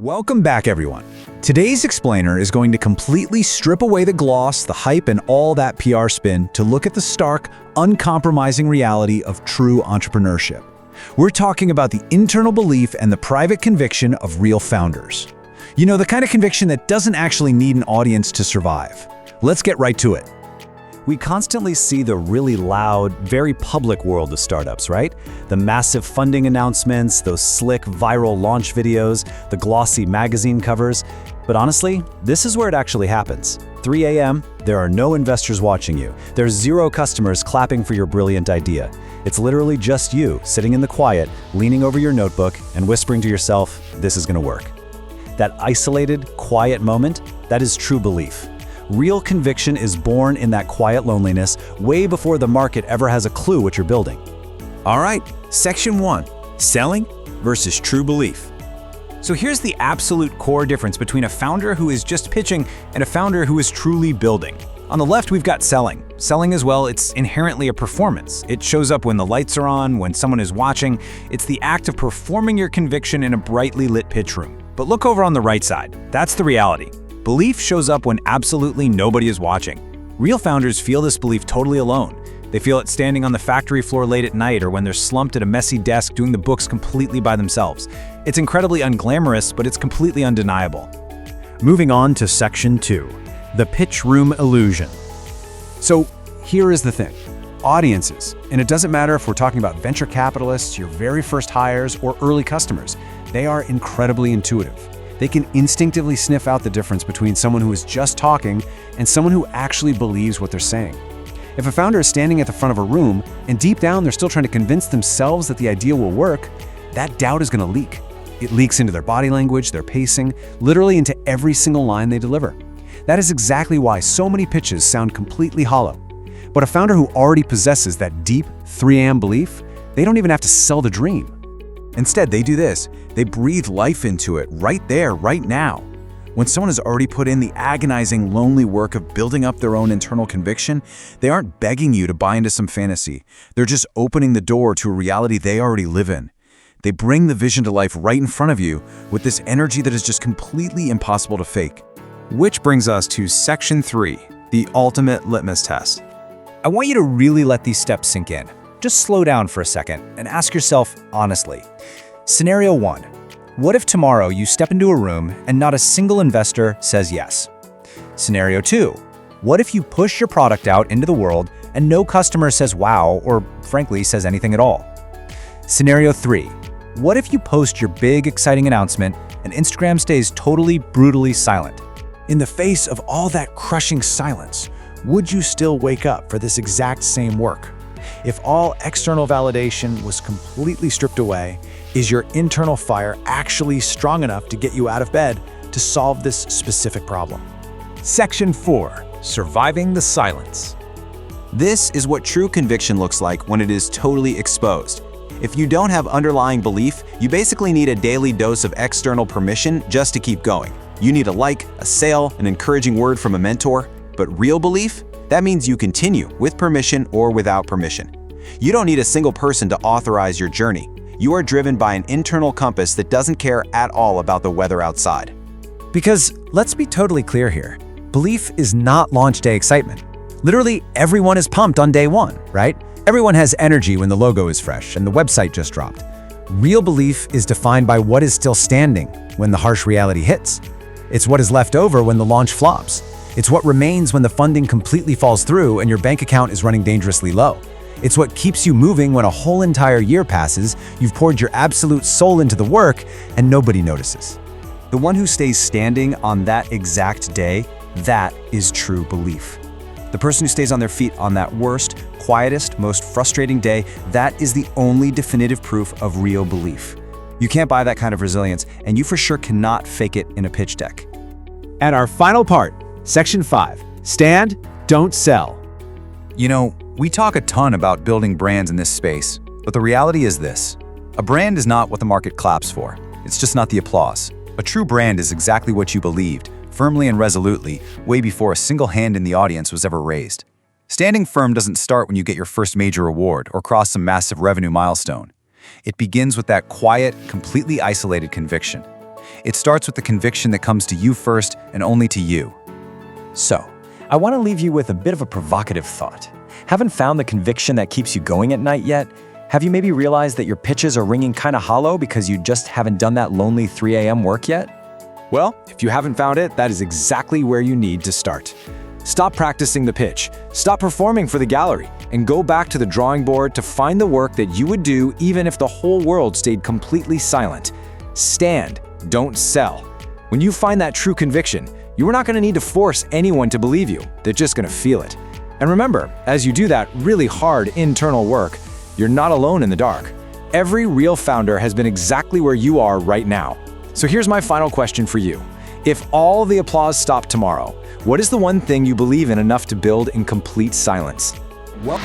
Welcome back, everyone. Today's explainer is going to completely strip away the gloss, the hype, and all that PR spin to look at the stark, uncompromising reality of true entrepreneurship. We're talking about the internal belief and the private conviction of real founders. You know, the kind of conviction that doesn't actually need an audience to survive. Let's get right to it. We constantly see the really loud, very public world of startups, right? The massive funding announcements, those slick viral launch videos, the glossy magazine covers. But honestly, this is where it actually happens. 3 a.m., there are no investors watching you. There's zero customers clapping for your brilliant idea. It's literally just you, sitting in the quiet, leaning over your notebook, and whispering to yourself, this is gonna work. That isolated, quiet moment, that is true belief. Real conviction is born in that quiet loneliness way before the market ever has a clue what you're building. All right, section 1, selling versus true belief. So here's the absolute core difference between a founder who is just pitching and a founder who is truly building. On the left, we've got selling. Selling as well, it's inherently a performance. It shows up when the lights are on, when someone is watching. It's the act of performing your conviction in a brightly lit pitch room. But look over on the right side. That's the reality. Belief shows up when absolutely nobody is watching. Real founders feel this belief totally alone. They feel it standing on the factory floor late at night or when they're slumped at a messy desk doing the books completely by themselves. It's incredibly unglamorous, but it's completely undeniable. Moving on to section 2, the pitch room illusion. So here is the thing. Audiences, and it doesn't matter if we're talking about venture capitalists, your very first hires, or early customers, they are incredibly intuitive. They can instinctively sniff out the difference between someone who is just talking and someone who actually believes what they're saying. If a founder is standing at the front of a room and deep down they're still trying to convince themselves that the idea will work, that doubt is going to leak. It leaks into their body language, their pacing, literally into every single line they deliver. That is exactly why so many pitches sound completely hollow. But a founder who already possesses that deep 3 a.m. belief, they don't even have to sell the dream. Instead, they do this. They breathe life into it right there, right now. When someone has already put in the agonizing, lonely work of building up their own internal conviction, they aren't begging you to buy into some fantasy. They're just opening the door to a reality they already live in. They bring the vision to life right in front of you with this energy that is just completely impossible to fake. Which brings us to section 3, the ultimate litmus test. I want you to really let these steps sink in. Just slow down for a second and ask yourself honestly. Scenario 1. What if tomorrow you step into a room and not a single investor says yes? Scenario 2. What if you push your product out into the world and no customer says wow or frankly says anything at all? Scenario 3. What if you post your big exciting announcement and Instagram stays totally brutally silent? In the face of all that crushing silence, would you still wake up for this exact same work? If all external validation was completely stripped away, is your internal fire actually strong enough to get you out of bed to solve this specific problem? Section 4. Surviving the silence. This is what true conviction looks like when it is totally exposed. If you don't have underlying belief, you basically need a daily dose of external permission just to keep going. You need a like, a sale, an encouraging word from a mentor. But real belief? That means you continue with permission or without permission. You don't need a single person to authorize your journey. You are driven by an internal compass that doesn't care at all about the weather outside. Because let's be totally clear here. Belief is not launch day excitement. Literally everyone is pumped on day 1, right? Everyone has energy when the logo is fresh and the website just dropped. Real belief is defined by what is still standing when the harsh reality hits. It's what is left over when the launch flops. It's what remains when the funding completely falls through and your bank account is running dangerously low. It's what keeps you moving when a whole entire year passes, you've poured your absolute soul into the work, and nobody notices. The one who stays standing on that exact day, that is true belief. The person who stays on their feet on that worst, quietest, most frustrating day, that is the only definitive proof of real belief. You can't buy that kind of resilience, and you for sure cannot fake it in a pitch deck. And our final part, Section 5, stand, don't sell. You know, we talk a ton about building brands in this space, but the reality is this. A brand is not what the market claps for. It's just not the applause. A true brand is exactly what you believed, firmly and resolutely, way before a single hand in the audience was ever raised. Standing firm doesn't start when you get your first major award or cross some massive revenue milestone. It begins with that quiet, completely isolated conviction. It starts with the conviction that comes to you first and only to you. So, I want to leave you with a bit of a provocative thought. Haven't found the conviction that keeps you going at night yet? Have you maybe realized that your pitches are ringing kind of hollow because you just haven't done that lonely 3 a.m. work yet? Well, if you haven't found it, that is exactly where you need to start. Stop practicing the pitch, stop performing for the gallery, and go back to the drawing board to find the work that you would do even if the whole world stayed completely silent. Stand, don't sell. When you find that true conviction, you are not going to need to force anyone to believe you. They're just going to feel it. And remember, as you do that really hard internal work, you're not alone in the dark. Every real founder has been exactly where you are right now. So here's my final question for you. If all the applause stopped tomorrow, what is the one thing you believe in enough to build in complete silence? Well,